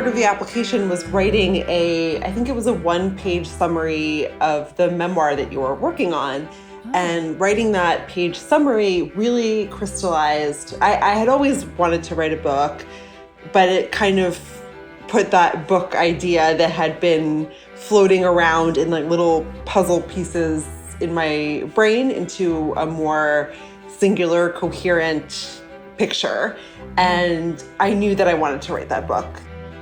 part of the application was writing I think it was a one-page summary of the memoir that you were working on. And writing that page summary really crystallized. I had always wanted to write a book, but it kind of put that book idea that had been floating around in like little puzzle pieces in my brain into a more singular, coherent picture. And I knew that I wanted to write that book.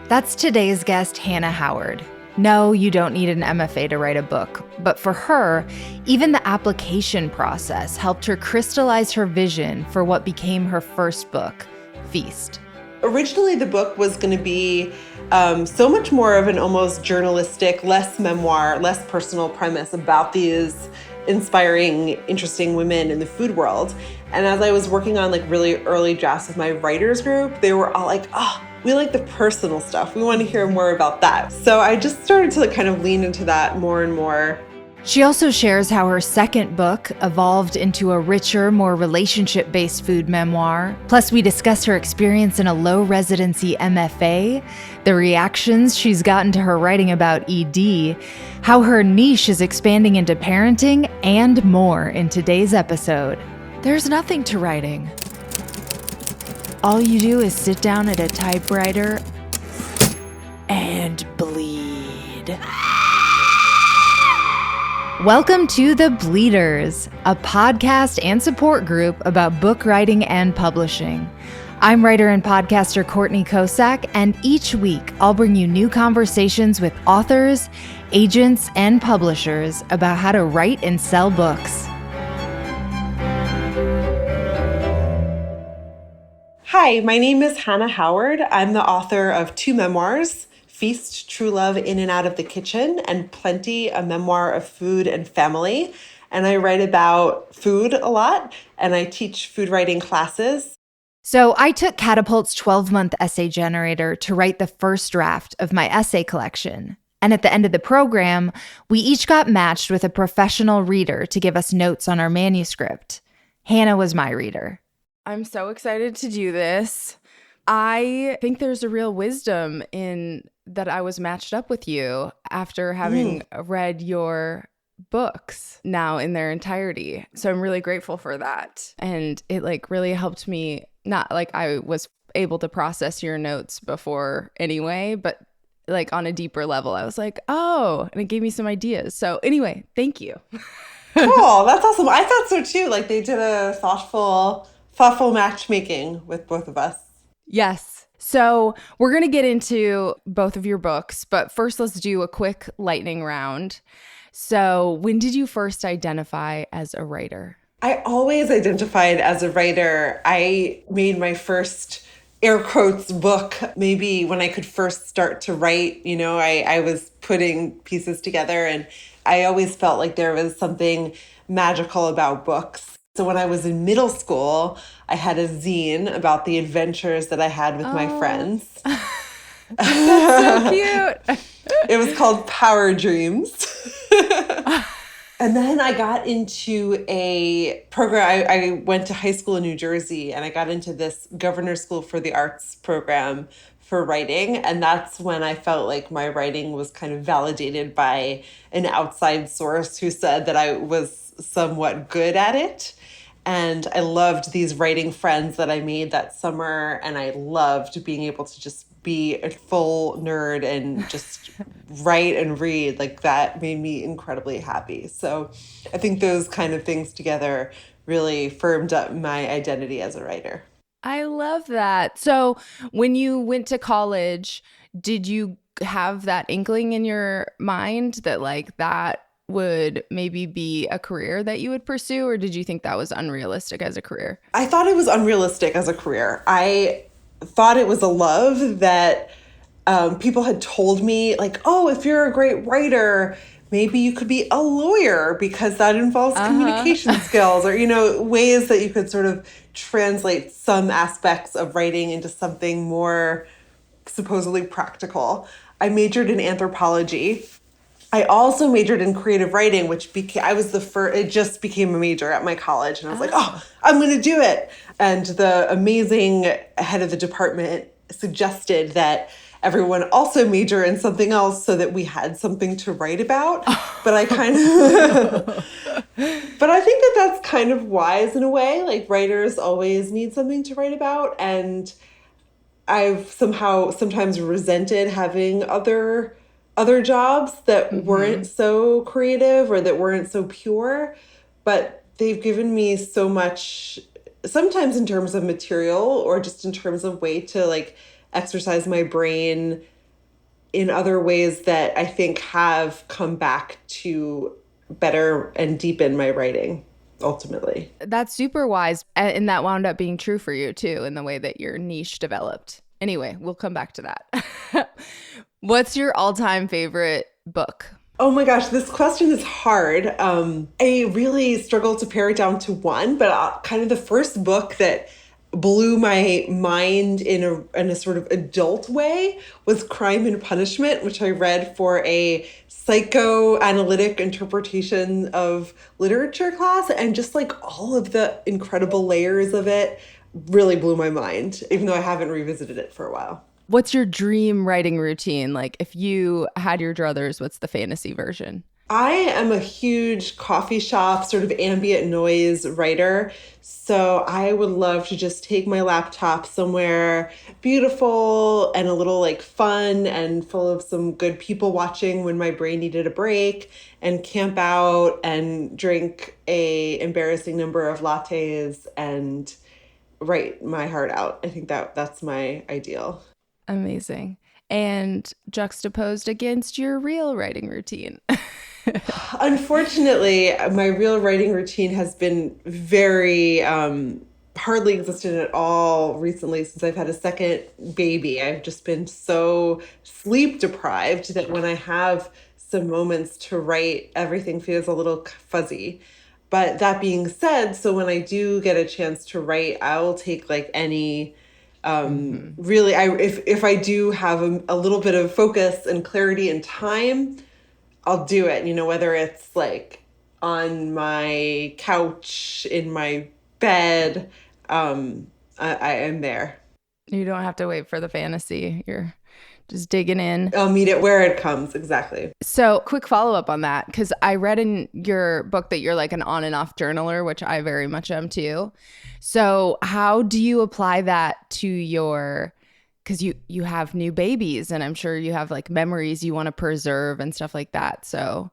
That's today's guest, Hannah Howard. No, you don't need an MFA to write a book, but for her, even the application process helped her crystallize her vision for what became her first book, Feast. Originally, the book was going to be so much more of an almost journalistic, less memoir, less personal premise about these inspiring, interesting women in the food world. And as I was working on like really early drafts with my writers group, they were all like, oh, we like the personal stuff. We want to hear more about that. So I just started to kind of lean into that more and more. She also shares how her second book evolved into a richer, more relationship-based food memoir. Plus, we discuss her experience in a low-residency MFA, the reactions she's gotten to her writing about ED, how her niche is expanding into parenting, and more in today's episode. There's nothing to writing. All you do is sit down at a typewriter and bleed. Welcome to The Bleeders, a podcast and support group about book writing and publishing. I'm writer and podcaster Courtney Kosak, and each week I'll bring you new conversations with authors, agents, and publishers about how to write and sell books. Hi, my name is Hannah Howard. I'm the author of 2 memoirs, Feast, True Love in and Out of the Kitchen, and Plenty, a memoir of food and family. And I write about food a lot, and I teach food writing classes. So I took Catapult's 12-month essay generator to write the first draft of my essay collection. And at the end of the program, we each got matched with a professional reader to give us notes on our manuscript. Hannah was my reader. I'm so excited to do this. I think there's a real wisdom in that I was matched up with you after having read your books now in their entirety. So I'm really grateful for that. And it like really helped me, not like I was able to process your notes before anyway, but like on a deeper level, I was like, oh, and it gave me some ideas. So anyway, thank you. Cool. That's awesome. I thought so too. Like they did a thoughtful matchmaking with both of us. Yes. So we're going to get into both of your books, but first let's do a quick lightning round. So when did you first identify as a writer? I always identified as a writer. I made my first air quotes book maybe when I could first start to write. You know, I was putting pieces together, and I always felt like there was something magical about books. So when I was in middle school, I had a zine about the adventures that I had with my friends. That's so cute. It was called Power Dreams. And then I got into a program. I went to high school in New Jersey, and I got into this Governor's School for the Arts program for writing. And that's when I felt like my writing was kind of validated by an outside source who said that I was somewhat good at it. And I loved these writing friends that I made that summer. And I loved being able to just be a full nerd and just write and read. Like that made me incredibly happy. So I think those kind of things together really firmed up my identity as a writer. I love that. So when you went to college, did you have that inkling in your mind that like that would maybe be a career that you would pursue, or did you think that was unrealistic as a career? I thought it was unrealistic as a career. I thought it was a love that people had told me, like, oh, if you're a great writer, maybe you could be a lawyer because that involves communication skills, or, you know, ways that you could sort of translate some aspects of writing into something more supposedly practical. I majored in anthropology. I also majored in creative writing, which I was the first, it just became a major at my college. And I was like, oh, I'm going to do it. And the amazing head of the department suggested that everyone also major in something else so that we had something to write about. But I kind of, but I think that that's kind of wise in a way. Like writers always need something to write about. And I've sometimes resented having other jobs that weren't so creative or that weren't so pure, but they've given me so much, sometimes in terms of material or just in terms of way to like exercise my brain in other ways that I think have come back to better and deepen my writing ultimately. That's super wise. And that wound up being true for you too, in the way that your niche developed. Anyway, we'll come back to that. What's your all-time favorite book? Oh my gosh, this question is hard. I really struggle to pare it down to one, but kind of the first book that blew my mind in a sort of adult way was Crime and Punishment, which I read for a psychoanalytic interpretation of literature class. And just like all of the incredible layers of it really blew my mind, even though I haven't revisited it for a while. What's your dream writing routine? Like if you had your druthers, what's the fantasy version? I am a huge coffee shop, sort of ambient noise writer. So I would love to just take my laptop somewhere beautiful and a little like fun and full of some good people watching when my brain needed a break, and camp out and drink a embarrassing number of lattes and write my heart out. I think that's my ideal. Amazing. And juxtaposed against your real writing routine. Unfortunately, my real writing routine has been very hardly existent at all recently since I've had a second baby. I've just been so sleep deprived that when I have some moments to write, everything feels a little fuzzy. But that being said, so when I do get a chance to write, I'll take like any really, if I do have a little bit of focus and clarity and time, I'll do it, whether it's like on my couch, in my bed, I am there. You don't have to wait for the fantasy. You're just digging in. I'll meet it where it comes. Exactly. So quick follow-up on that, because I read in your book that you're like an on and off journaler, which I very much am too. So how do you apply that to your, because you have new babies and I'm sure you have like memories you want to preserve and stuff like that. So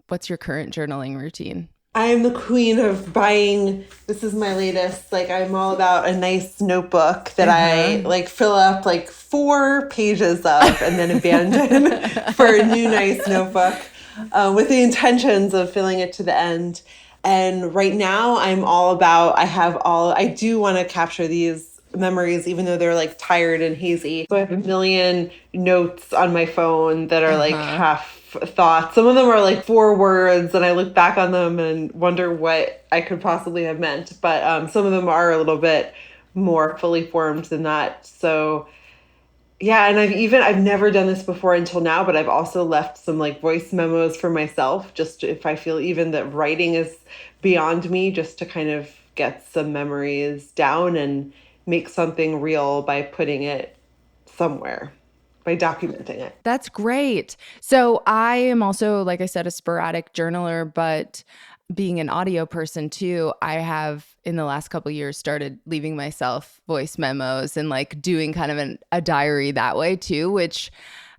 what's your current journaling routine? I am the queen of buying, this is my latest, like I'm all about a nice notebook that I like fill up like 4 pages of and then abandon for a new nice notebook with the intentions of filling it to the end. And right now I'm all about, I do want to capture these memories, even though they're like tired and hazy. So I have a million notes on my phone that are like half thoughts. Some of them are like 4 words and I look back on them and wonder what I could possibly have meant. But some of them are a little bit more fully formed than that. So yeah, and I've never done this before until now, but I've also left some like voice memos for myself, just if I feel even that writing is beyond me, just to kind of get some memories down and make something real by putting it somewhere, by documenting it. That's great. So I am also, like I said, a sporadic journaler, but being an audio person too, I have in the last couple of years started leaving myself voice memos and like doing kind of a diary that way too, which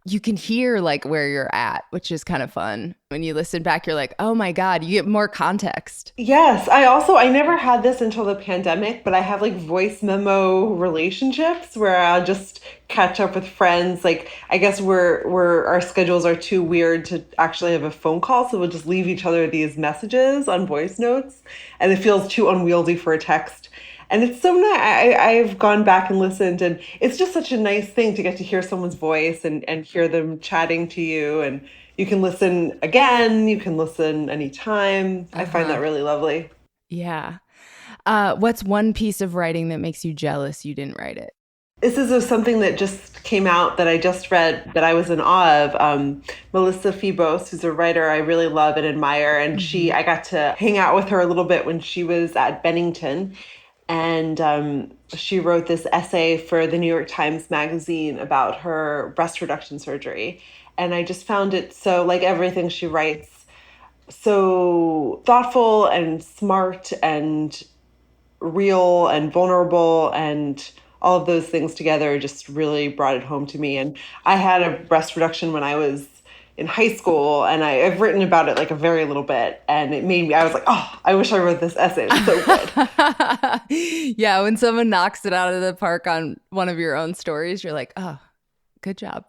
you can hear like where you're at, which is kind of fun. When you listen back, you're like, oh my God, you get more context. Yes. I never had this until the pandemic, but I have like voice memo relationships where I'll just catch up with friends. Like, I guess we're our schedules are too weird to actually have a phone call. So we'll just leave each other these messages on voice notes, and it feels too unwieldy for a text. And it's so nice. I've gone back and listened, and it's just such a nice thing to get to hear someone's voice and hear them chatting to you. And you can listen again. You can listen anytime. I find that really lovely. Yeah. What's one piece of writing that makes you jealous you didn't write it? This is something that just came out that I just read that I was in awe of. Melissa Febos, who's a writer I really love and admire. And I got to hang out with her a little bit when she was at Bennington. And she wrote this essay for the New York Times Magazine about her breast reduction surgery. And I just found it so, like everything she writes, so thoughtful and smart and real and vulnerable, and all of those things together just really brought it home to me. And I had a breast reduction when I was in high school, and I've written about it like a very little bit, and it made me, I was like, oh, I wish I wrote this essay. It's so good. Yeah, when someone knocks it out of the park on one of your own stories, you're like, oh, good job.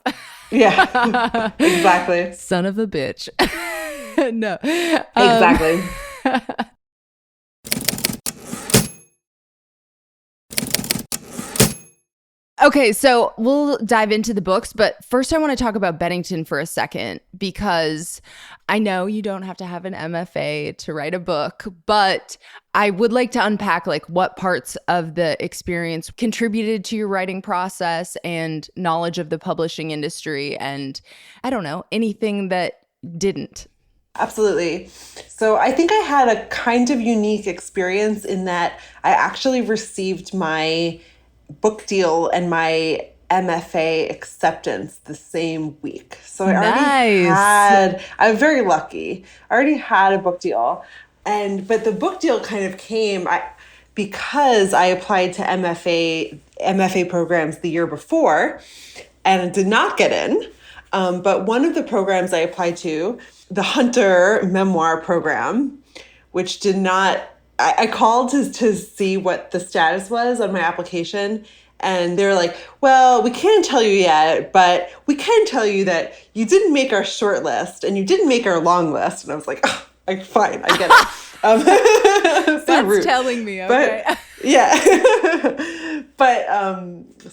Yeah, exactly. Son of a bitch. No. Exactly. Okay, so we'll dive into the books, but first I want to talk about Bennington for a second, because I know you don't have to have an MFA to write a book, but I would like to unpack like what parts of the experience contributed to your writing process and knowledge of the publishing industry, and I don't know, anything that didn't. Absolutely. So I think I had a kind of unique experience in that I actually received my book deal and my MFA acceptance the same week. So I'm very lucky. I already had a book deal. But the book deal kind of came because I applied to MFA programs the year before and did not get in. But one of the programs I applied to, the Hunter Memoir program, which did not, I called to see what the status was on my application. And they're like, well, we can't tell you yet, but we can tell you that you didn't make our short list and you didn't make our long list. And I was like, oh, fine, I get it. That's rude. Telling me, okay. But, yeah.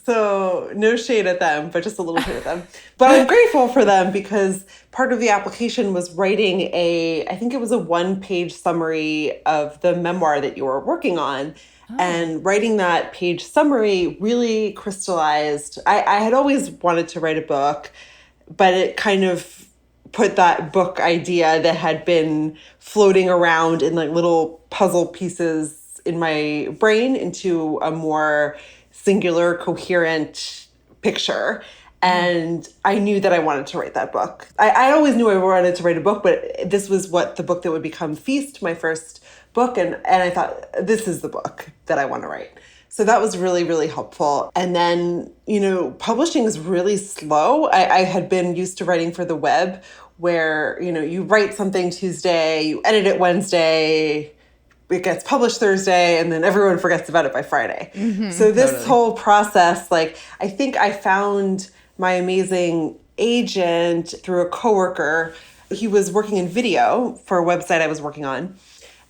So no shade at them, but just a little shade at them. But I'm grateful for them because part of the application was writing I think it was a 1-page summary of the memoir that you were working on. Oh. And writing that page summary really crystallized. I had always wanted to write a book, but it kind of put that book idea that had been floating around in like little puzzle pieces in my brain into a more singular, coherent picture. And I knew that I wanted to write that book. I always knew I wanted to write a book, but this was the book that would become Feast, my first book. And I thought, this is the book that I want to write. So that was really, really helpful. And then, publishing is really slow. I had been used to writing for the web where, you write something Tuesday, you edit it Wednesday, it gets published Thursday, and then everyone forgets about it by Friday. Mm-hmm, so this whole process, I think I found my amazing agent through a coworker. He was working in video for a website I was working on.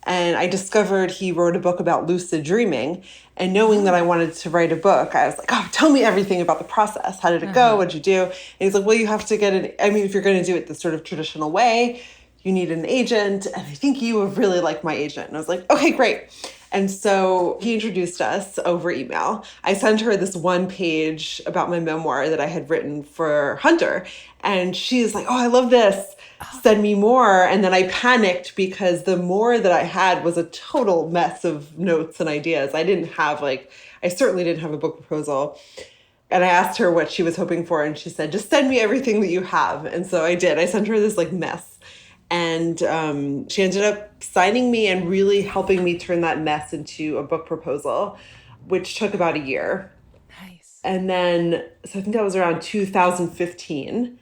And I discovered he wrote a book about lucid dreaming. And knowing that I wanted to write a book, I was like, oh, tell me everything about the process. How did it go? What'd you do? And he's like, well, you have to if you're going to do it the sort of traditional way, you need an agent. And I think you would really like my agent. And I was like, okay, great. And so he introduced us over email. I sent her this 1-page about my memoir that I had written for Hunter. And she's like, oh, I love this. Send me more. And then I panicked because the more that I had was a total mess of notes and ideas. I certainly didn't have a book proposal. And I asked her what she was hoping for. And she said, just send me everything that you have. And so I did. I sent her this mess. And she ended up signing me and really helping me turn that mess into a book proposal, which took about a year. Nice. And then, so I think that was around 2015.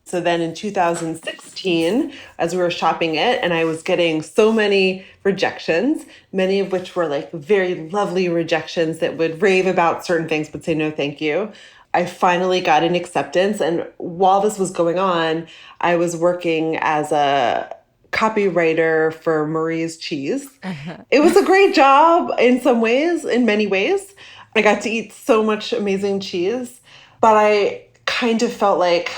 So then in 2016, as we were shopping it, and I was getting so many rejections, many of which were very lovely rejections that would rave about certain things but say no thank you. I finally got an acceptance. And while this was going on, I was working as a copywriter for Marie's Cheese. It was a great job in many ways. I got to eat so much amazing cheese, but I kind of felt like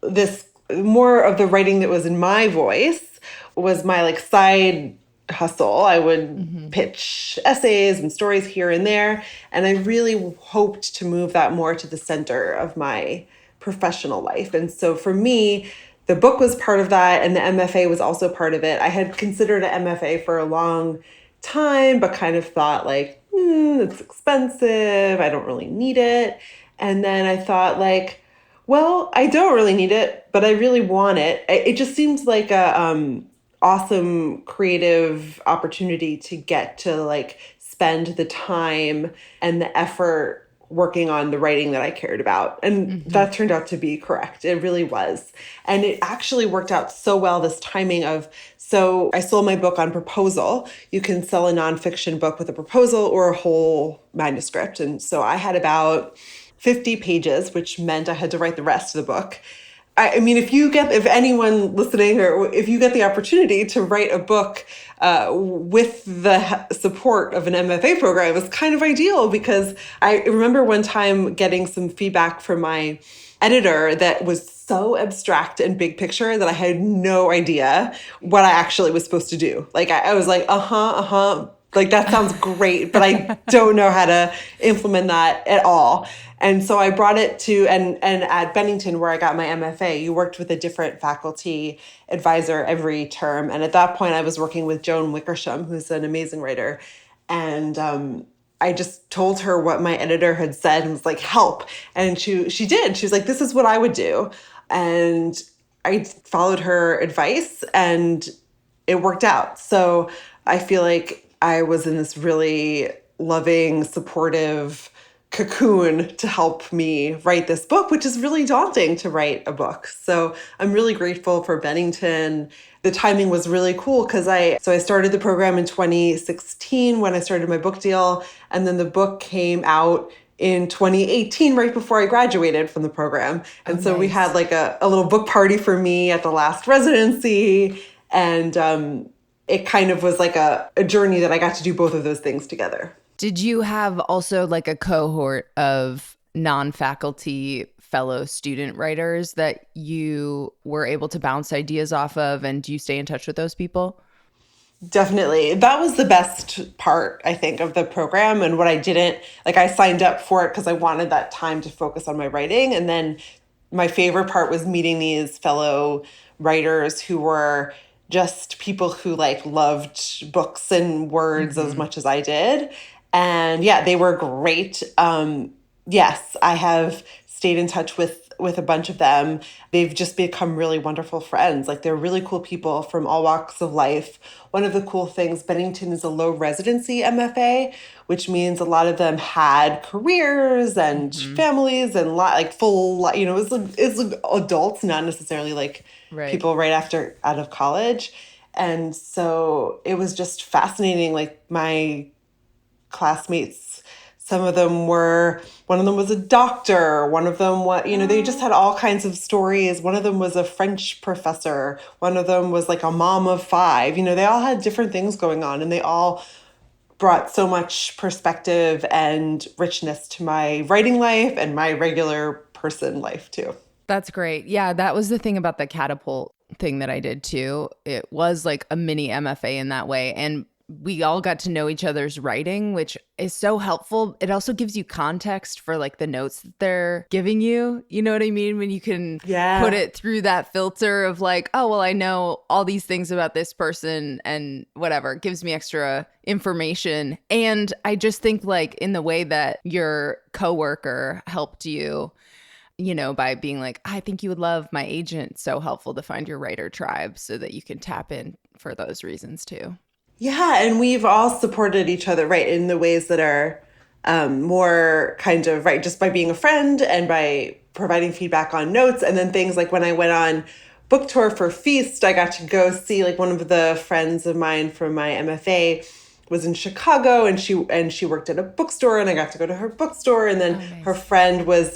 this more of the writing that was in my voice was my side hustle. I would pitch essays and stories here and there. And I really hoped to move that more to the center of my professional life. And so for me, the book was part of that. And the MFA was also part of it. I had considered an MFA for a long time, but kind of thought it's expensive. I don't really need it. And then I thought like, well, I don't really need it, but I really want it. It just seems like a awesome creative opportunity to get to like spend the time and the effort working on the writing that I cared about. And that turned out to be correct. It really was. And it actually worked out so well, this timing of, so I sold my book on proposal. You can sell a nonfiction book with a proposal or a whole manuscript. And so I had about 50 pages, which meant I had to write the rest of the book. I mean, if anyone listening, or if you get the opportunity to write a book with the support of an MFA program, it's kind of ideal, because I remember one time getting some feedback from my editor that was so abstract and big picture that I had no idea what I actually was supposed to do. Like I was like, like that sounds great, but I don't know how to implement that at all. And so I brought it to, and at Bennington, where I got my MFA, you worked with a different faculty advisor every term. And at that point, I was working with Joan Wickersham, who's an amazing writer. And I just told her what my editor had said and was like, help. And she did. She was like, this is what I would do. And I followed her advice and it worked out. So I feel like I was in this really loving, supportive cocoon to help me write this book, which is really daunting to write a book. So I'm really grateful for Bennington. The timing was really cool because I started the program in 2016 when I started my book deal, and then the book came out in 2018, right before I graduated from the program. And so we had like a little book party for me at the last residency. And it kind of was like a journey that I got to do both of those things together. Did you have also like a cohort of non-faculty fellow student writers that you were able to bounce ideas off of? And do you stay in touch with those people? Definitely. That was the best part, I think, of the program. And what I didn't, like I signed up for it because I wanted that time to focus on my writing. And then my favorite part was meeting these fellow writers who were just people who like loved books and words as much as I did. And yeah, they were great. Yes, I have stayed in touch with a bunch of them. They've just become really wonderful friends. Like they're really cool people from all walks of life. One of the cool things, Bennington is a low residency MFA, which means a lot of them had careers and families and like full, it's like adults, not necessarily like people right after out of college. And so it was just fascinating. Like my classmates, one of them was a doctor, one of them they just had all kinds of stories. One of them was a French professor, one of them was like a mom of 5. They all had different things going on, and they all brought so much perspective and richness to my writing life and my regular person life too. That's great. Yeah, that was the thing about the catapult thing that I did too. It was like a mini MFA in that way. And we all got to know each other's writing, which is so helpful. It also gives you context for like the notes that they're giving you. You know what I mean? When you can put it through that filter of like, oh, well, I know all these things about this person and whatever. It gives me extra information. And I just think like in the way that your coworker helped you, by being like, I think you would love my agent. So helpful to find your writer tribe so that you can tap in for those reasons too. Yeah, and we've all supported each other, right, in the ways that are more kind of, right, just by being a friend and by providing feedback on notes. And then things like when I went on book tour for Feast, I got to go see like one of the friends of mine from my MFA was in Chicago, and she worked at a bookstore, and I got to go to her bookstore. And then her friend was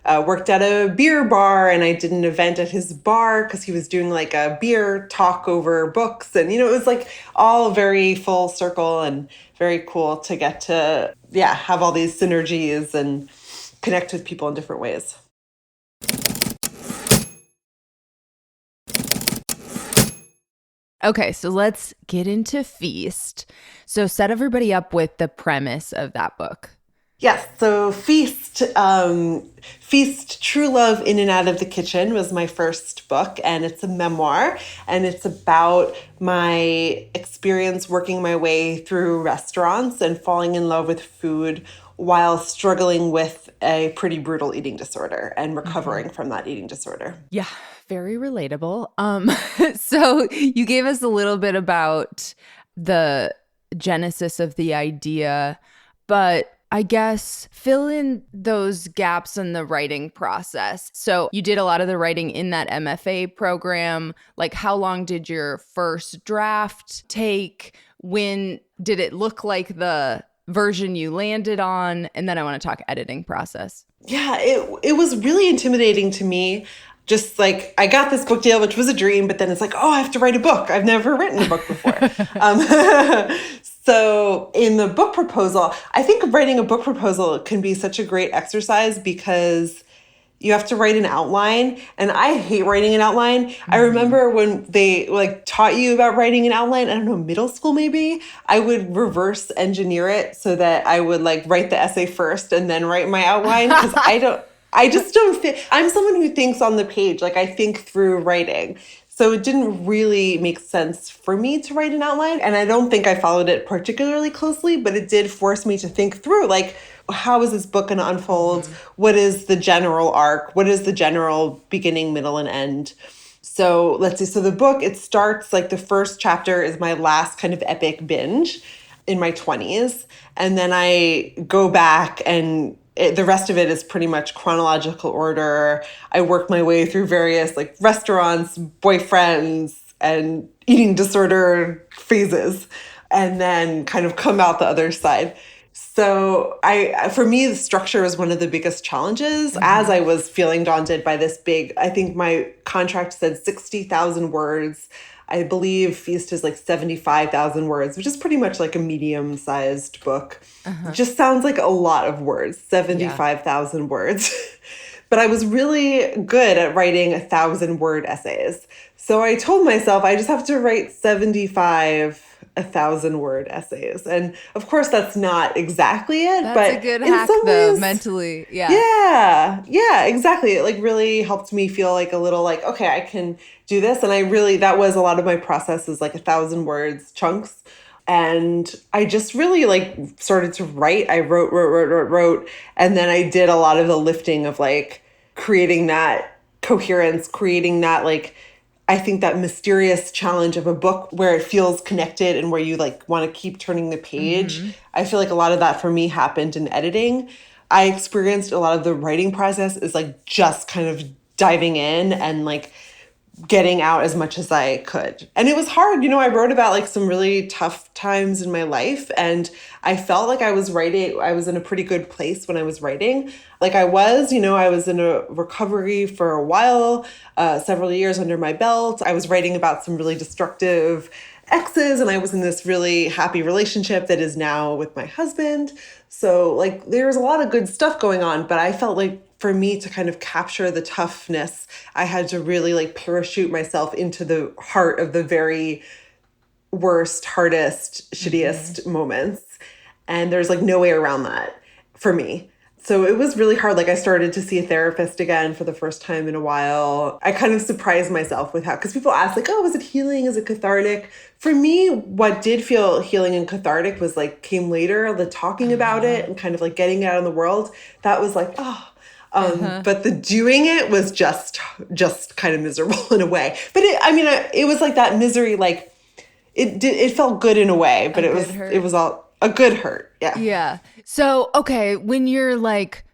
worked at a beer bar, and I did an event at his bar because he was doing like a beer talk over books. And, it was like all very full circle and very cool to get to, have all these synergies and connect with people in different ways. Okay, so let's get into Feast. So set everybody up with the premise of that book. Yes, so Feast True Love In and Out of the Kitchen was my first book, and it's a memoir, and it's about my experience working my way through restaurants and falling in love with food while struggling with a pretty brutal eating disorder and recovering from that eating disorder. Yeah, very relatable. So you gave us a little bit about the genesis of the idea, but I guess fill in those gaps in the writing process. So you did a lot of the writing in that MFA program. Like, how long did your first draft take? When did it look like the version you landed on? And then I want to talk editing process. Yeah, it was really intimidating to me. Just like I got this book deal, which was a dream, but then it's like, oh, I have to write a book. I've never written a book before. So in the book proposal, I think writing a book proposal can be such a great exercise because you have to write an outline, and I hate writing an outline. I remember when they like taught you about writing an outline, I don't know, middle school maybe, I would reverse engineer it so that I would like write the essay first and then write my outline because I just don't think, I'm someone who thinks on the page, like I think through writing. So it didn't really make sense for me to write an outline. And I don't think I followed it particularly closely, but it did force me to think through, like, how is this book going to unfold? What is the general arc? What is the general beginning, middle, and end? So let's see. So the book, it starts like the first chapter is my last kind of epic binge in my 20s. And then I go back and the rest of it is pretty much chronological order. I work my way through various like restaurants, boyfriends, and eating disorder phases, and then kind of come out the other side. So for me, the structure was one of the biggest challenges as I was feeling daunted by this big, I think my contract said 60,000 words. I believe Feast is like 75,000 words, which is pretty much like a medium-sized book. Just sounds like a lot of words, 75,000 words. But I was really good at writing 1,000-word essays. So I told myself I just have to write 75 1,000-word essays. And of course, that's not exactly it. That's but a good in hack, some though, ways, mentally. Yeah, exactly. It like really helped me feel like a little like, okay, I can do this. And that was a lot of my process is like 1,000 words chunks. And I just really like started to write. I wrote. And then I did a lot of the lifting of like creating that coherence, creating that like, I think that mysterious challenge of a book where it feels connected and where you like want to keep turning the page. I feel like a lot of that for me happened in editing. I experienced a lot of the writing process is like just kind of diving in and like getting out as much as I could. And it was hard. I wrote about like some really tough times in my life, and I felt like I was in a pretty good place when I was writing. Like I was in a recovery for a while, several years under my belt. I was writing about some really destructive exes, and I was in this really happy relationship that is now with my husband. So like there's a lot of good stuff going on, but I felt like for me to kind of capture the toughness, I had to really like parachute myself into the heart of the very worst, hardest, shittiest moments. And there's like no way around that for me. So it was really hard. Like I started to see a therapist again for the first time in a while. I kind of surprised myself with how, because people ask like, oh, is it healing? Is it cathartic? For me, what did feel healing and cathartic was like came later, the talking about it and kind of like getting it out in the world. That was like, oh. But the doing it was just kind of miserable in a way. But it was like that misery, like it felt good in a way, but it was all a good hurt. Yeah. Yeah. So, okay, when you're like,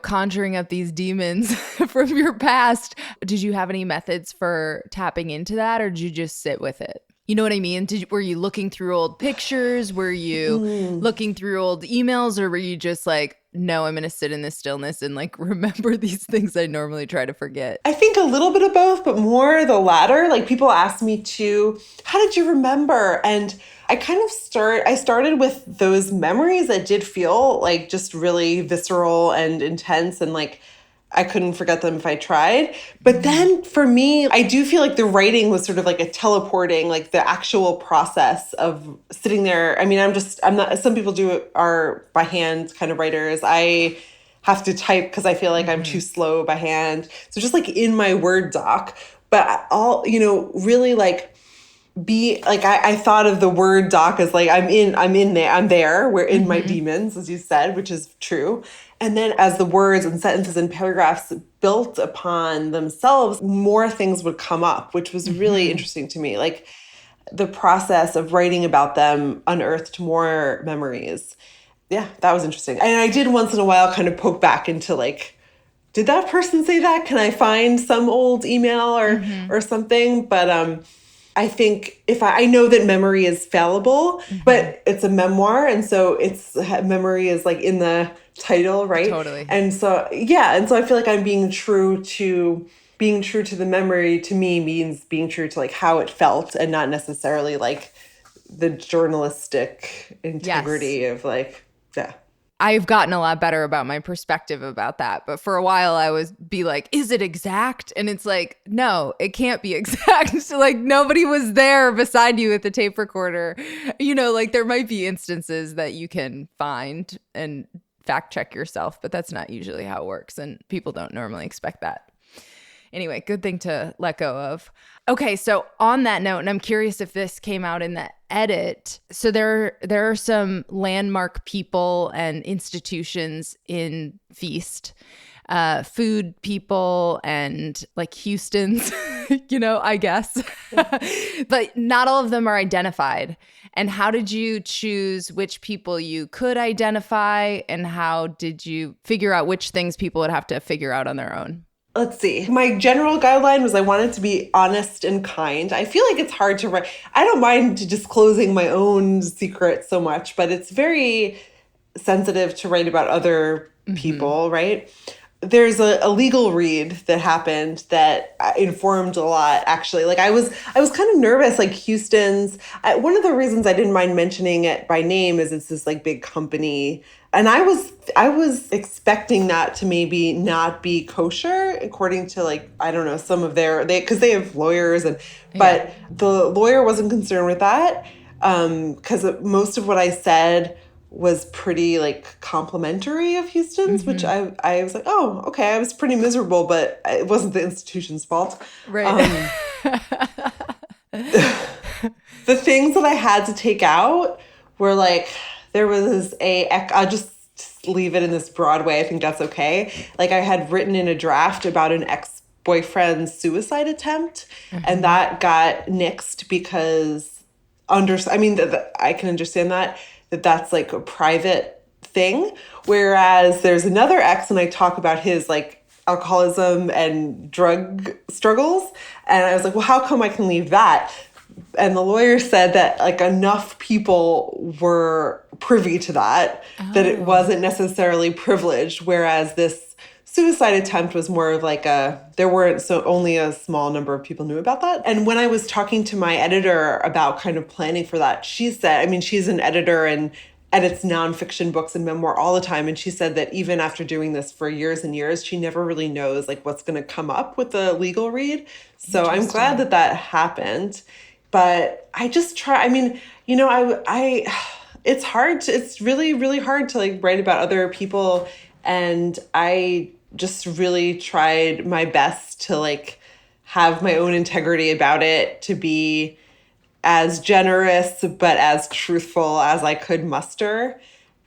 conjuring up these demons from your past, did you have any methods for tapping into that, or did you just sit with it? You know what I mean? Were you looking through old pictures? Were you looking through old emails, or were you just like, no, I'm going to sit in this stillness and like remember these things I normally try to forget? I think a little bit of both, but more the latter. Like people ask me how did you remember? And I kind of started with those memories that did feel like just really visceral and intense. And like, I couldn't forget them if I tried. But then for me, I do feel like the writing was sort of like a teleporting, like the actual process of sitting there. I mean, I'm not, some people are by hand kind of writers. I have to type because I feel like I'm too slow by hand. So just like in my Word doc, but really like, I thought of the Word doc as like I'm there, we're in my demons, as you said, which is true. And then as the words and sentences and paragraphs built upon themselves, more things would come up, which was really interesting to me. Like the process of writing about them unearthed more memories. Yeah, that was interesting. And I did once in a while kind of poke back into like, did that person say that? Can I find some old email or something? But I think if I know that memory is fallible, but it's a memoir. And so memory is like in the title, right? Totally. And so, yeah. And so I feel like I'm being true to the memory to me means being true to like how it felt and not necessarily like the journalistic integrity of like, yeah. I've gotten a lot better about my perspective about that. But for a while I was be like, is it exact? And it's like, no, it can't be exact. So like nobody was there beside you at the tape recorder. Like there might be instances that you can find and fact check yourself, but that's not usually how it works. And people don't normally expect that. Anyway, good thing to let go of. Okay, so on that note, and I'm curious if this came out in the edit. So there are some landmark people and institutions in Feast, food people and like Houston's, I guess. But not all of them are identified. And how did you choose which people you could identify? And how did you figure out which things people would have to figure out on their own? Let's see. My general guideline was I wanted to be honest and kind. I feel like it's hard to write. I don't mind disclosing my own secrets so much, but it's very sensitive to write about other people, right? There's a legal read that happened that informed a lot, actually. Like I was kind of nervous, like Houston's. One of the reasons I didn't mind mentioning it by name is it's this like big company. And I was expecting that to maybe not be kosher according to like, I don't know, some of because they have lawyers but the lawyer wasn't concerned with that. Because most of what I said was pretty like complimentary of Houston's, which I was like, oh, okay, I was pretty miserable, but it wasn't the institution's fault. Right. The things that I had to take out were like, there was I'll just leave it in this broad way. I think that's okay. Like I had written in a draft about an ex-boyfriend's suicide attempt, and that got nixed because I can understand that's like a private thing. Whereas there's another ex, and I talk about his like alcoholism and drug struggles. And I was like, well, how come I can leave that? And the lawyer said that like enough people were privy to that, that it wasn't necessarily privileged. Whereas this suicide attempt was more of like only a small number of people knew about that. And when I was talking to my editor about kind of planning for that, she said, she's an editor and edits nonfiction books and memoir all the time. And she said that even after doing this for years and years, she never really knows like what's going to come up with the legal read. So I'm glad that happened. But I just try, it's really, really hard to like write about other people. And I just really tried my best to like have my own integrity about it, to be as generous, but as truthful as I could muster.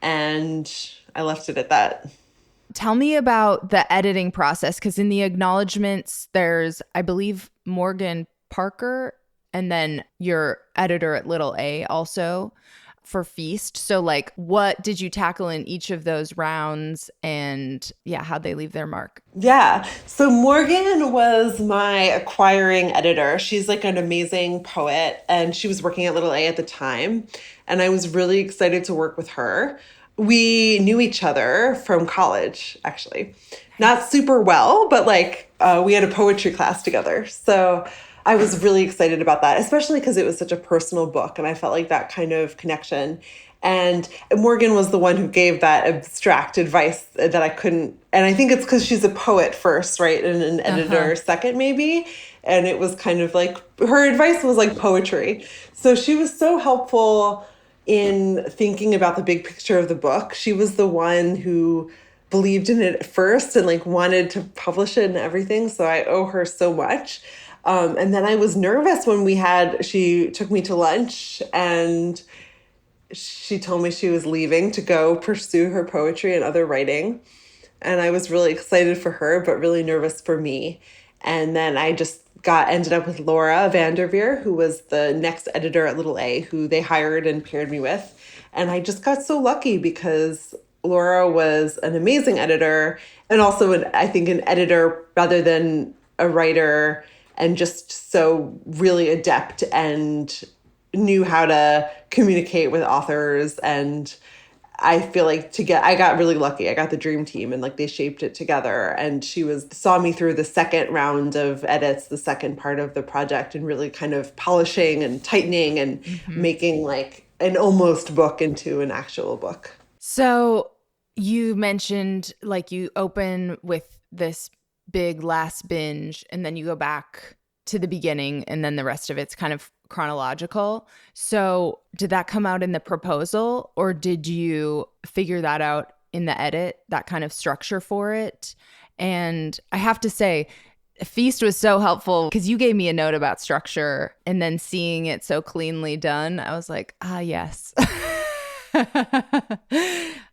And I left it at that. Tell me about the editing process, because in the acknowledgments, there's, I believe, Morgan Parker, and then your editor at Little A also for Feast. So like, what did you tackle in each of those rounds, and how'd they leave their mark? Yeah. So Morgan was my acquiring editor. She's like an amazing poet, and she was working at Little A at the time. And I was really excited to work with her. We knew each other from college, actually. Not super well, but like we had a poetry class together. So I was really excited about that, especially because it was such a personal book, and I felt like that kind of connection. And Morgan was the one who gave that abstract advice that I couldn't. And I think it's because she's a poet first, right? And an editor second, maybe. And it was kind of like, her advice was like poetry. So she was so helpful in thinking about the big picture of the book. She was the one who believed in it at first and like wanted to publish it and everything. So I owe her so much. And then I was nervous when she took me to lunch and she told me she was leaving to go pursue her poetry and other writing. And I was really excited for her, but really nervous for me. And then I just ended up with Laura Vanderveer, who was the next editor at Little A, who they hired and paired me with. And I just got so lucky because Laura was an amazing editor and also I think an editor rather than a writer, and just so really adept and knew how to communicate with authors. And I feel like I got really lucky. I got the dream team and like they shaped it together. And she saw me through the second round of edits, the second part of the project, and really kind of polishing and tightening and making like an almost book into an actual book. So you mentioned like you open with this big last binge and then you go back to the beginning and then the rest of it's kind of chronological. So did that come out in the proposal or did you figure that out in the edit, that kind of structure for it? And I have to say, Feast was so helpful because you gave me a note about structure and then seeing it so cleanly done, I was like, yes.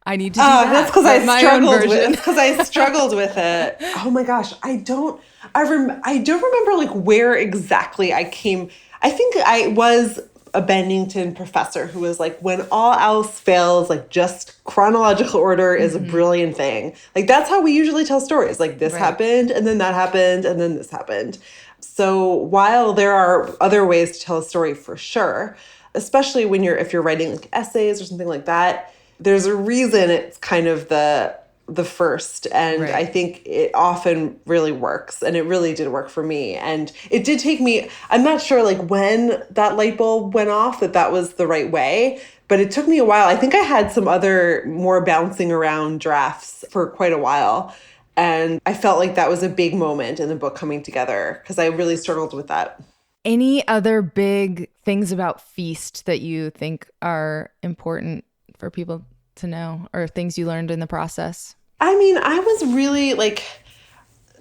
I need to do that. That's because I struggled with it. Oh my gosh, I don't remember like where exactly I came. I think I was a Bennington professor who was like, when all else fails, like just chronological order is a brilliant thing. Like that's how we usually tell stories. Like this happened and then that happened and then this happened. So while there are other ways to tell a story for sure, especially if you're writing like essays or something like that, there's a reason it's kind of the first. And I think it often really works. And it really did work for me. And it did take me, I'm not sure like when that light bulb went off that was the right way, but it took me a while. I think I had some other more bouncing around drafts for quite a while. And I felt like that was a big moment in the book coming together because I really struggled with that. Any other big things about Feast that you think are important for people to know or things you learned in the process? I mean, I was really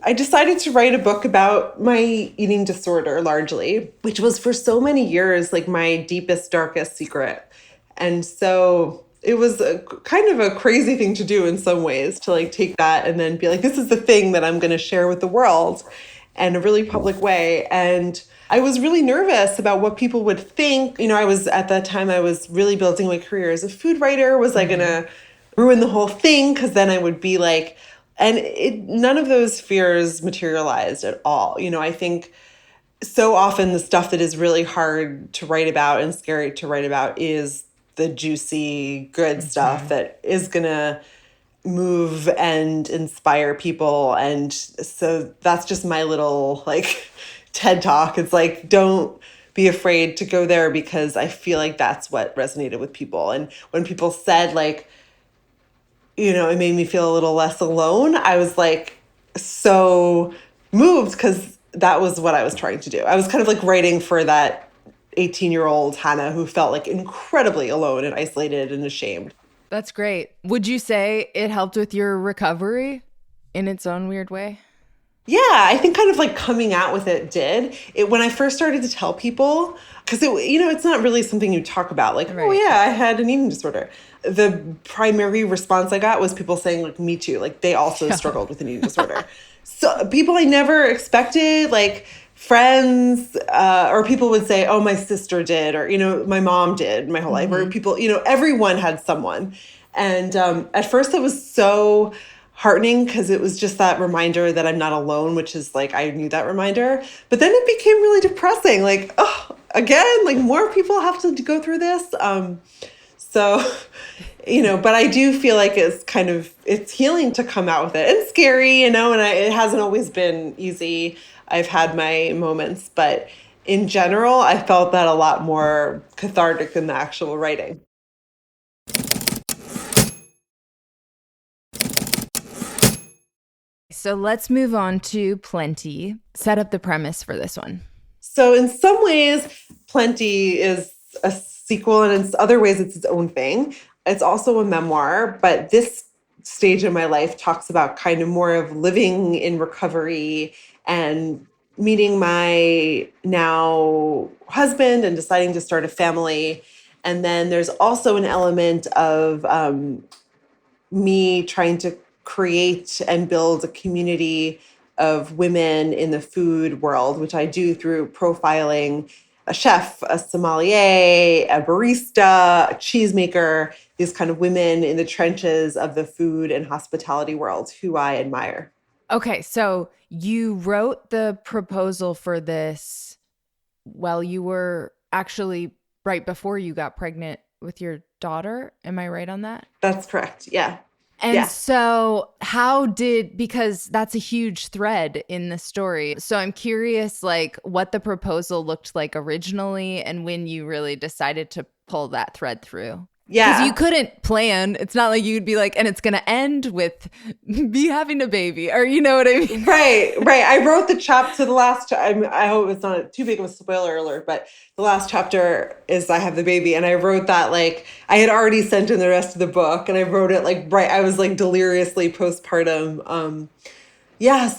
I decided to write a book about my eating disorder largely, which was for so many years like my deepest, darkest secret. And so it was kind of a crazy thing to do in some ways to like take that and then be like, this is the thing that I'm going to share with the world in a really public way. And I was really nervous about what people would think. At that time, I was really building my career as a food writer. Was I going to ruin the whole thing? Because then I would be like, none of those fears materialized at all. I think so often the stuff that is really hard to write about and scary to write about is the juicy, good stuff that is going to move and inspire people. And so that's just my little TED talk. It's like, don't be afraid to go there because I feel like that's what resonated with people. And when people said it made me feel a little less alone, I was so moved because that was what I was trying to do. I was kind of writing for that 18-year-old Hannah who felt incredibly alone and isolated and ashamed. That's great. Would you say it helped with your recovery in its own weird way? Yeah, I think kind of coming out with it did. When I first started to tell people, because it's not really something you talk about, oh yeah, I had an eating disorder. The primary response I got was people saying me too, they also struggled with an eating disorder. So people I never expected, friends, or people would say, oh, my sister did, or, my mom did my whole life, or people, everyone had someone. And at first it was so heartening because it was just that reminder that I'm not alone, which is I knew that reminder. But then it became really depressing. Again, more people have to go through this. So, but I do feel like it's healing to come out with it. It's scary, and it hasn't always been easy. I've had my moments, but in general, I felt that a lot more cathartic than the actual writing. So let's move on to Plenty. Set up the premise for this one. So in some ways, Plenty is a sequel, and in other ways, it's its own thing. It's also a memoir, but this stage in my life talks about kind of more of living in recovery and meeting my now husband and deciding to start a family. And then there's also an element of me trying to create and build a community of women in the food world, which I do through profiling a chef, a sommelier, a barista, a cheesemaker, these kind of women in the trenches of the food and hospitality world who I admire. Okay, so you wrote the proposal for this while you were actually right before you got pregnant with your daughter. Am I right on that? That's correct. Yeah. And so because that's a huge thread in the story. So I'm curious, like, what the proposal looked like originally and when you really decided to pull that thread through. Yeah. Because you couldn't plan. It's not like you'd be like, and it's going to end with me having a baby, or you know what I mean? Right. I wrote the chapter, the last, I hope it's not too big of a spoiler alert, but the last chapter is I have the baby. And I wrote that, like, I had already sent in the rest of the book, and I wrote it like, I was like deliriously postpartum.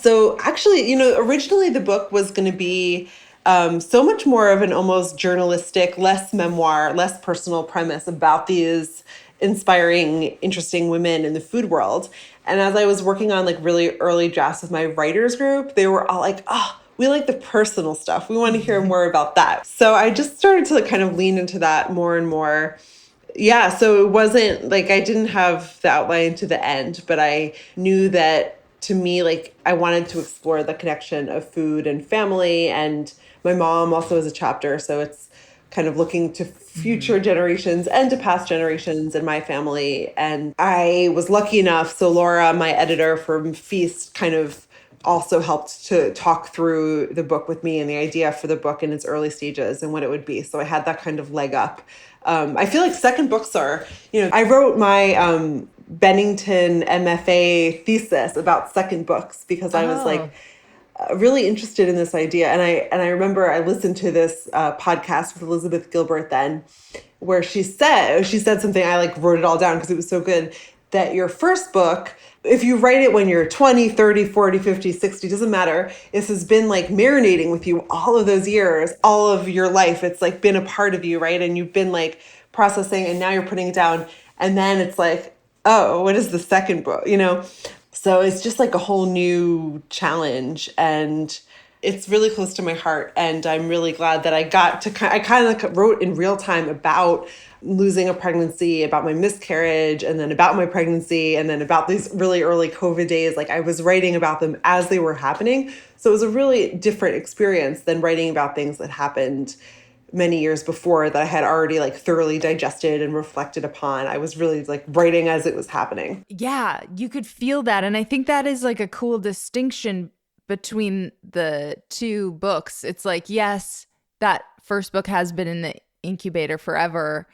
So actually, originally the book was going to be so much more of an almost journalistic, less memoir, less personal premise about these inspiring, interesting women in the food world. And as I was working on like really early drafts with my writers group, they were all like, oh, we like the personal stuff. We want to hear more about that. So I just started to like kind of lean into that more and more. Yeah, so it wasn't like I didn't have the outline to the end, but I knew that to me, like I wanted to explore the connection of food and family, and my mom also has a chapter, so it's kind of looking to future generations and to past generations in my family. And I was lucky enough, so Laura, my editor from Feast, kind of also helped to talk through the book with me and the idea for the book in its early stages and what it would be. So I had that kind of leg up. I feel like second books are, I wrote my Bennington MFA thesis about second books because I was like really interested in this idea. And I remember I listened to this podcast with Elizabeth Gilbert then, where she said something, I like wrote it all down because it was so good, that your first book, if you write it when you're 20, 30, 40, 50, 60, doesn't matter. This has been like marinating with you all of those years, all of your life. It's like been a part of you, right? And you've been like processing, and now you're putting it down. And then it's like, oh, what is the second book? So it's just like a whole new challenge, and it's really close to my heart. And I'm really glad that I kind of wrote in real time about losing a pregnancy, about my miscarriage, and then about my pregnancy, and then about these really early COVID days. Like I was writing about them as they were happening. So it was a really different experience than writing about things that happened many years before that I had already like thoroughly digested and reflected upon. I was really like writing as it was happening. Yeah, you could feel that. And I think that is like a cool distinction between the two books. It's like, yes, that first book has been in the incubator forever,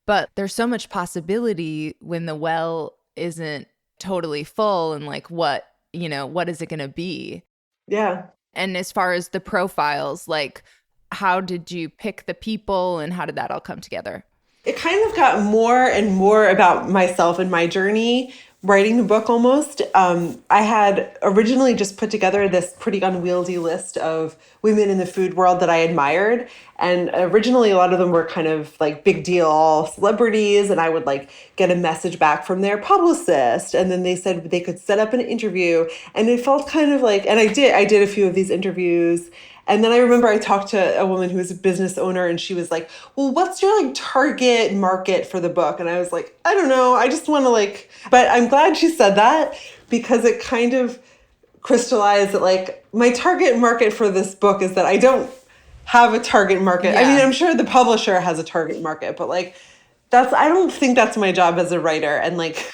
but there's so much possibility when the well isn't totally full, and like what is it going to be? Yeah. And as far as the profiles, like, how did you pick the people and how did that all come together? It kind of got more and more about myself and my journey writing the book almost. I had originally just put together this pretty unwieldy list of women in the food world that I admired. And originally a lot of them were kind of like big deal celebrities, and I would like get a message back from their publicist, and then they said they could set up an interview. And it felt kind of like, and I did a few of these interviews. And then I remember I talked to a woman who was a business owner, and she was like, well, what's your like target market for the book? And I was like, I don't know. I just want to like, but I'm glad she said that because it kind of crystallized that like my target market for this book is that I don't have a target market. Yeah. I mean, I'm sure the publisher has a target market, but like I don't think that's my job as a writer. And like,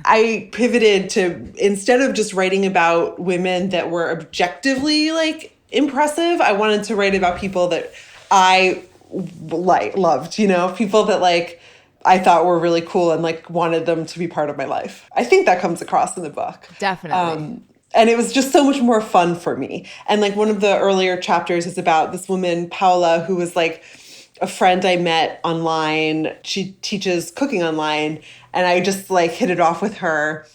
I pivoted to, instead of just writing about women that were objectively like impressive, I wanted to write about people that I loved, people that like I thought were really cool and like wanted them to be part of my life. I think that comes across in the book. Definitely. And it was just so much more fun for me. And like one of the earlier chapters is about this woman, Paula, who was like a friend I met online. She teaches cooking online. And I just like hit it off with her.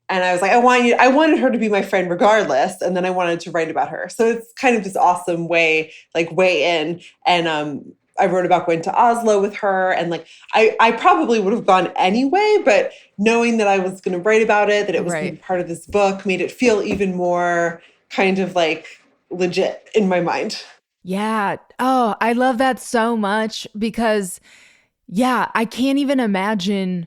And I was like, I wanted her to be my friend regardless. And then I wanted to write about her. So it's kind of this awesome way in. And I wrote about going to Oslo with her. And like, I probably would have gone anyway, but knowing that I was going to write about it, that it was going to be part of this book, made it feel even more kind of like legit in my mind. Yeah. Oh, I love that so much because, yeah, I can't even imagine.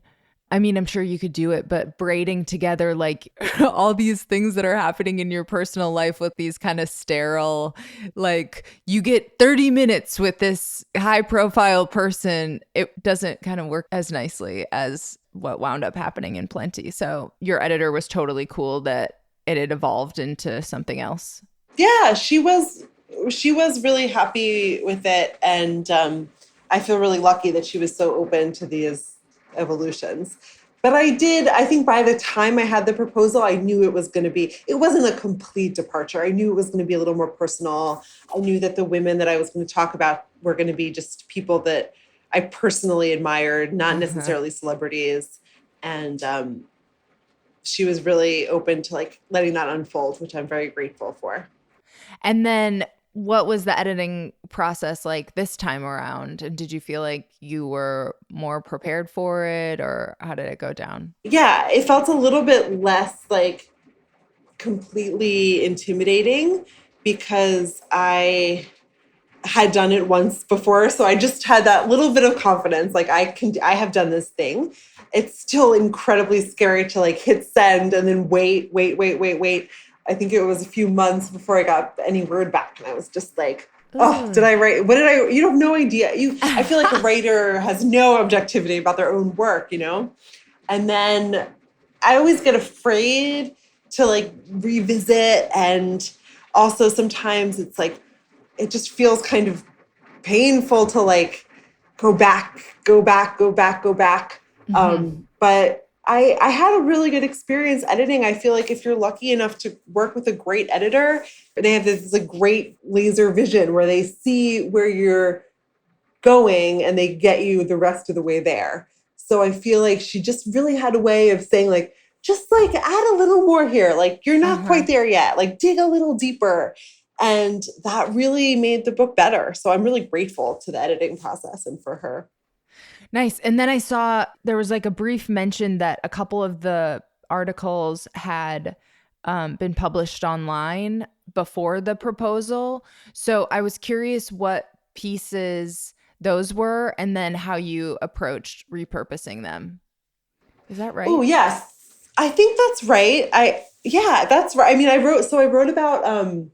I mean, I'm sure you could do it, but braiding together like all these things that are happening in your personal life with these kind of sterile, like you get 30 minutes with this high profile person, it doesn't kind of work as nicely as what wound up happening in Plenty. So your editor was totally cool that it had evolved into something else. Yeah, she was really happy with it. And I feel really lucky that she was so open to these evolutions. But I think by the time I had the proposal, I knew it wasn't a complete departure. I knew it was going to be a little more personal. I knew that the women that I was going to talk about were going to be just people that I personally admired, not necessarily celebrities. And she was really open to like letting that unfold, which I'm very grateful for. And then what was the editing process like this time around? And did you feel like you were more prepared for it, or how did it go down? Yeah, it felt a little bit less like completely intimidating because I had done it once before. So I just had that little bit of confidence. Like I have done this thing. It's still incredibly scary to like hit send and then wait. I think it was a few months before I got any word back. And I was just like, oh, did I write? What did I, you have no idea. I feel like a writer has no objectivity about their own work, you know? And then I always get afraid to like revisit. And also sometimes it's like, it just feels kind of painful to like go back. But I had a really good experience editing. I feel like if you're lucky enough to work with a great editor, they have this like great laser vision where they see where you're going and they get you the rest of the way there. So I feel like she just really had a way of saying like, just like add a little more here. Like you're not quite there yet. Like dig a little deeper. And that really made the book better. So I'm really grateful to the editing process and for her. Nice. And then I saw there was like a brief mention that a couple of the articles had been published online before the proposal. So I was curious what pieces those were and then how you approached repurposing them. Is that right? Oh, yes. I think that's right. That's right. I mean, I wrote about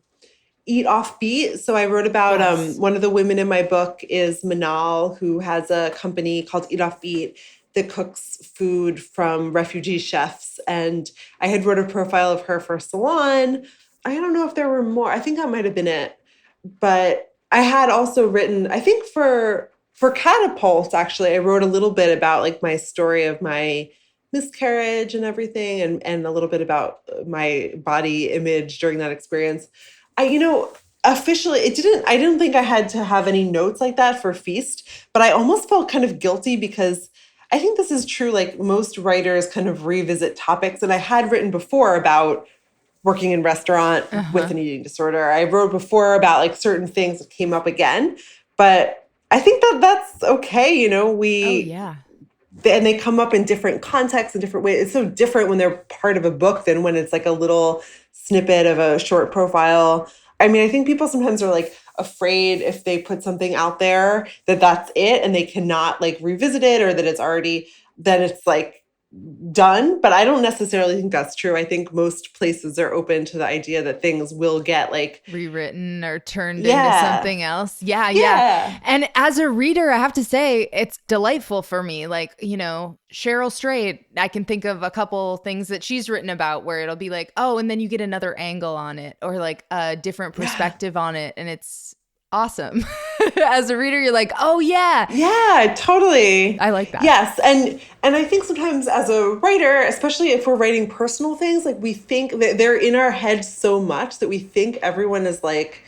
Eat Offbeat. So I wrote about one of the women in my book is Manal, who has a company called Eat Offbeat that cooks food from refugee chefs. And I had wrote a profile of her for Salon. I don't know if there were more. I think that might have been it. But I had also written, I think for Catapult, actually, I wrote a little bit about like my story of my miscarriage and everything, and a little bit about my body image during that experience. Officially, I didn't think I had to have any notes like that for Feast, but I almost felt kind of guilty because I think this is true. Like most writers kind of revisit topics. And I had written before about working in restaurant with an eating disorder. I wrote before about like certain things that came up again, but I think that that's okay. And they come up in different contexts and different ways. It's so different when they're part of a book than when it's like a little snippet of a short profile. I mean, I think people sometimes are like afraid if they put something out there that that's it and they cannot like revisit it, or that it's like done. But I don't necessarily think that's true. I think most places are open to the idea that things will get like rewritten or turned into something else. Yeah. And as a reader, I have to say it's delightful for me. Like, Cheryl Strait, I can think of a couple things that she's written about where it'll be like, oh, and then you get another angle on it or like a different perspective on it. And it's awesome. As a reader, you're like, oh yeah. Yeah, totally. I like that. Yes. And I think sometimes as a writer, especially if we're writing personal things, like we think that they're in our head so much that we think everyone is like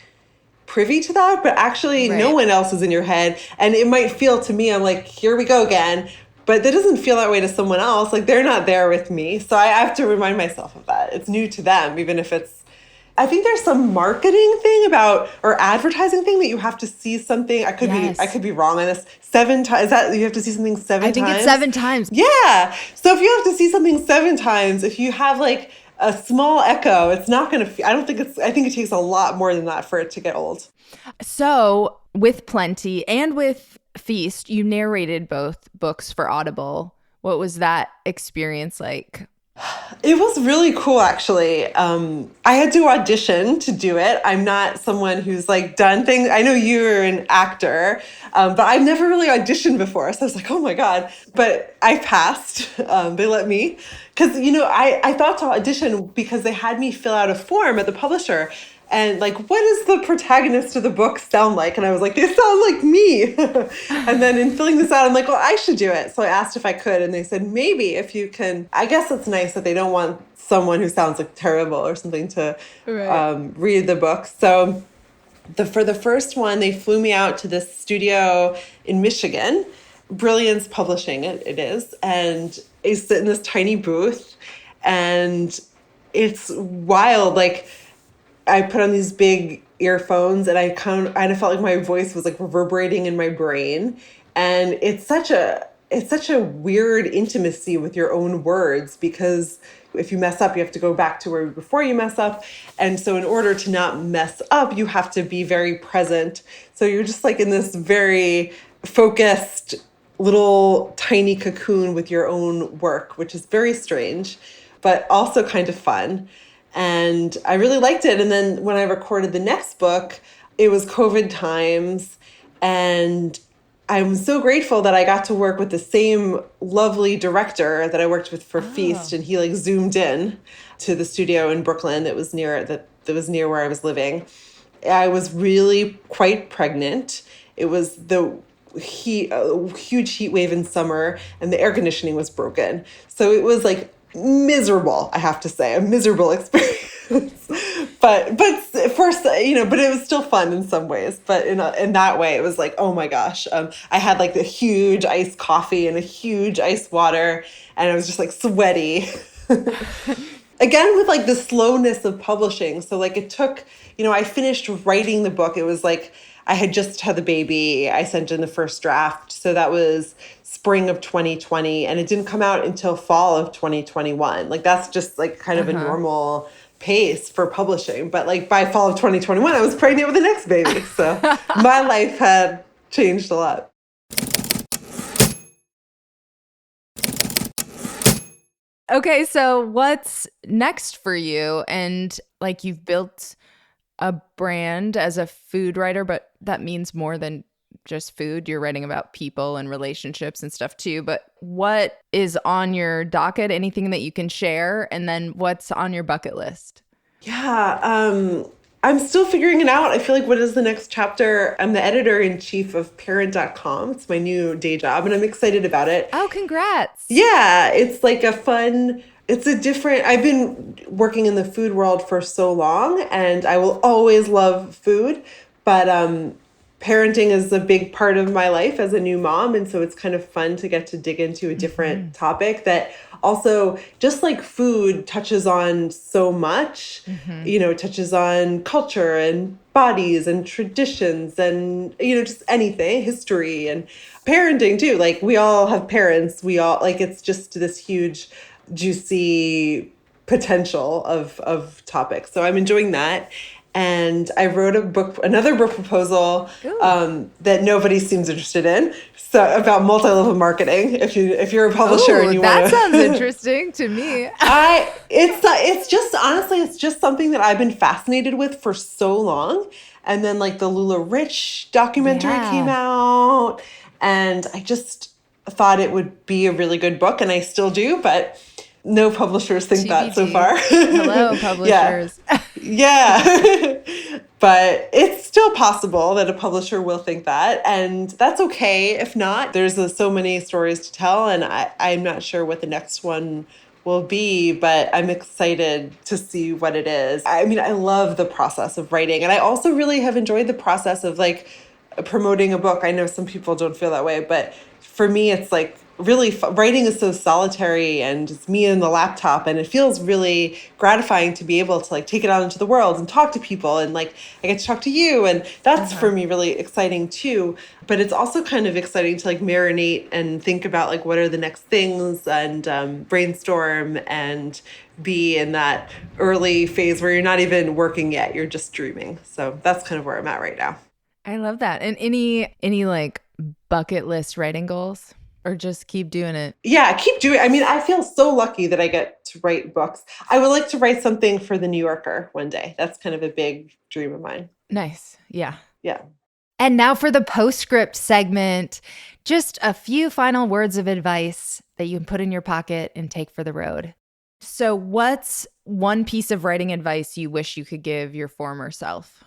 privy to that, but actually no one else is in your head. And it might feel to me, I'm like, here we go again. But that doesn't feel that way to someone else. Like they're not there with me. So I have to remind myself of that. It's new to them, even if it's, I think there's some marketing thing about, or advertising thing that you have to see something. I could be wrong on this. 7 times. Is that you have to see something 7 times? I think it's 7 times. Yeah. So if you have to see something 7 times, if you have like a small echo, it's not going to, I think it takes a lot more than that for it to get old. So with Plenty and with Feast, you narrated both books for Audible. What was that experience like? It was really cool, actually. I had to audition to do it. I'm not someone who's like done things. I know you're an actor, but I've never really auditioned before. So I was like, oh my God. But I passed. They let me. Because, I thought to audition because they had me fill out a form at the publisher. And like, what does the protagonist of the book sound like? And I was like, they sound like me. And then in filling this out, I'm like, well, I should do it. So I asked if I could. And they said, maybe if you can. I guess it's nice that they don't want someone who sounds like terrible or something to read the book. So for the first one, they flew me out to this studio in Michigan. Brilliance Publishing, it is. And I sit in this tiny booth. And it's wild. Like, I put on these big earphones and I kind of felt like my voice was like reverberating in my brain. And it's such a weird intimacy with your own words, because if you mess up, you have to go back to where before you mess up. And so in order to not mess up, you have to be very present. So you're just like in this very focused little tiny cocoon with your own work, which is very strange, but also kind of fun. And I really liked it. And then when I recorded the next book, it was COVID times. And I'm so grateful that I got to work with the same lovely director that I worked with for Feast. And he like zoomed in to the studio in Brooklyn that was near where I was living. I was really quite pregnant. It was a huge heat wave in summer, and the air conditioning was broken. So it was like miserable, I have to say, a miserable experience. but first, but it was still fun in some ways. But in that way, it was like, oh my gosh, I had like the huge iced coffee and a huge iced water, and I was just like sweaty. Again, with like the slowness of publishing. So like it took, I finished writing the book. It was like I had just had the baby. I sent in the first draft. So that was spring of 2020, and it didn't come out until fall of 2021. Like that's just like kind of a normal pace for publishing. But like by fall of 2021, I was pregnant with the next baby. So my life had changed a lot. Okay, so what's next for you? And like you've built a brand as a food writer, but that means more than just food. You're writing about people and relationships and stuff too. But what is on your docket? Anything that you can share? And then what's on your bucket list? Yeah, I'm still figuring it out. I feel like, what is the next chapter? I'm the editor-in-chief of parent.com. It's my new day job, and I'm excited about it. Oh, congrats. Yeah, it's like I've been working in the food world for so long, and I will always love food, but parenting is a big part of my life as a new mom. And so it's kind of fun to get to dig into a different topic that also, just like food, touches on so much, touches on culture and bodies and traditions and, just anything, history and parenting too. Like we all have parents. It's just this huge, juicy potential of topics. So I'm enjoying that. And I wrote another book proposal that nobody seems interested in. So about multi-level marketing. If you're a publisher and you want to, that sounds interesting to me. It's just something that I've been fascinated with for so long. And then like the Lula Rich documentary came out, and I just thought it would be a really good book, and I still do, but no publishers think that so far. Hello, publishers. Yeah. But it's still possible that a publisher will think that, and that's okay if not. There's so many stories to tell, and I'm not sure what the next one will be, but I'm excited to see what it is. I mean, I love the process of writing, and I also really have enjoyed the process of like promoting a book. I know some people don't feel that way, but for me, it's like really writing is so solitary, and it's me and the laptop, and it feels really gratifying to be able to like take it out into the world and talk to people, and like I get to talk to you, and that's for me really exciting too. But it's also kind of exciting to like marinate and think about like what are the next things, and brainstorm and be in that early phase where you're not even working yet, you're just dreaming. So that's kind of where I'm at right now. I love that. And any like bucket list writing goals? Or just keep doing it? Yeah, keep doing it. I mean, I feel so lucky that I get to write books. I would like to write something for the New Yorker one day. That's kind of a big dream of mine. Nice. Yeah. Yeah. And now for the postscript segment, just a few final words of advice that you can put in your pocket and take for the road. So what's one piece of writing advice you wish you could give your former self?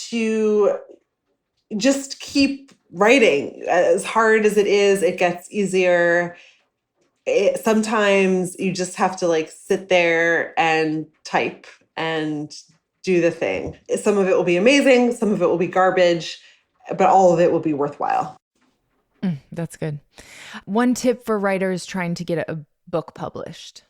To just keep writing. As hard as it is, it gets easier. Sometimes you just have to like sit there and type and do the thing. Some of it will be amazing, some of it will be garbage, but all of it will be worthwhile. That's good. One tip for writers trying to get a book published?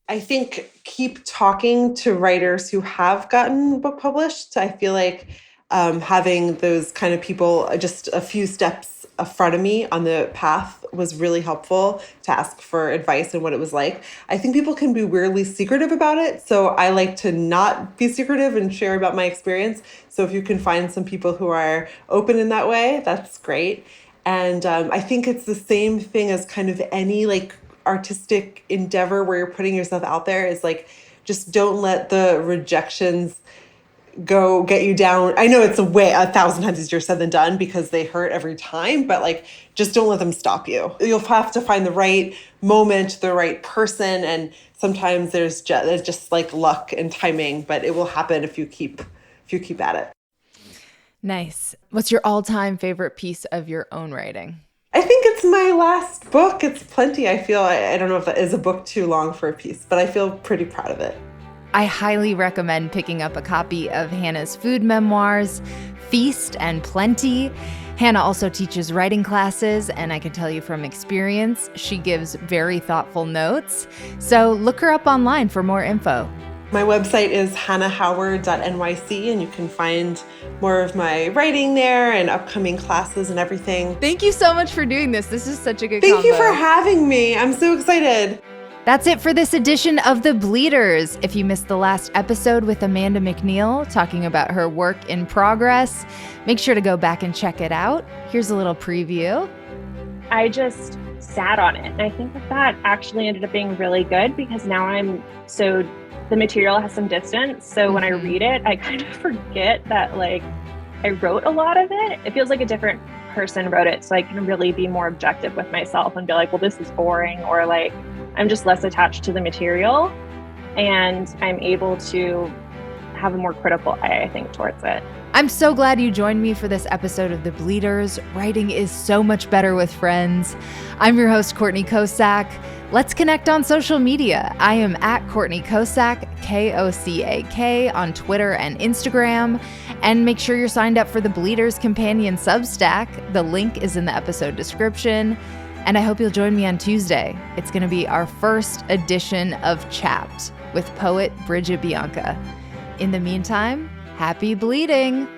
I think keep talking to writers who have gotten a book published. I feel like having those kind of people just a few steps in front of me on the path was really helpful to ask for advice and what it was like. I think people can be weirdly secretive about it. So I like to not be secretive and share about my experience. So if you can find some people who are open in that way, that's great. And I think it's the same thing as kind of any like artistic endeavor where you're putting yourself out there, is like, just don't let the rejections go get you down. I know it's 1,000 times easier said than done because they hurt every time, but like, just don't let them stop you. You'll have to find the right moment, the right person. And sometimes there's just like luck and timing, but it will happen if you keep at it. Nice. What's your all-time favorite piece of your own writing? I think it's my last book. It's plenty. I feel, I don't know if that is a book too long for a piece, but I feel pretty proud of it. I highly recommend picking up a copy of Hannah's food memoirs, Feast and Plenty. Hannah also teaches writing classes, and I can tell you from experience, she gives very thoughtful notes. So look her up online for more info. My website is hannahhoward.nyc, and you can find more of my writing there and upcoming classes and everything. Thank you so much for doing this. This is such a good Thank you combo. for having me. I'm so excited. That's it for this edition of The Bleeders. If you missed the last episode with Amanda McNeil talking about her work in progress, make sure to go back and check it out. Here's a little preview. I just sat on it. And I think that actually ended up being really good because now the material has some distance. So when I read it, I kind of forget that like I wrote a lot of it. It feels like a different person wrote it. So I can really be more objective with myself and be like, well, this is boring, or like, I'm just less attached to the material, and I'm able to have a more critical eye, I think, towards it. I'm so glad you joined me for this episode of The Bleeders. Writing is so much better with friends. I'm your host, Courtney Kosak. Let's connect on social media. I am at Courtney Kosak, Kosak, on Twitter and Instagram. And make sure you're signed up for the Bleeders Companion Substack. The link is in the episode description. And I hope you'll join me on Tuesday. It's going to be our first edition of Chapped with poet Bridget Bianca. In the meantime, happy bleeding!